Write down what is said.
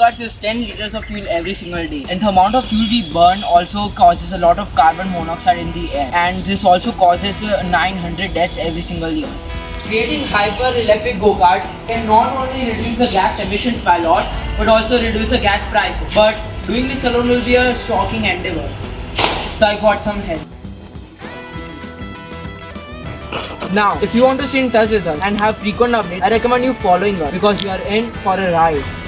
go-karts use 10 liters of fuel every single day, and the amount of fuel we burn also causes a lot of carbon monoxide in the air, and this also causes 900 deaths every single year. Creating hyper-electric go-karts can not only reduce the gas emissions by a lot, but also reduce the gas prices. But doing this alone will be a shocking endeavor. So I got some help. Now, if you want to stay in touch with us and have frequent updates, I recommend you following us because you are in for a ride.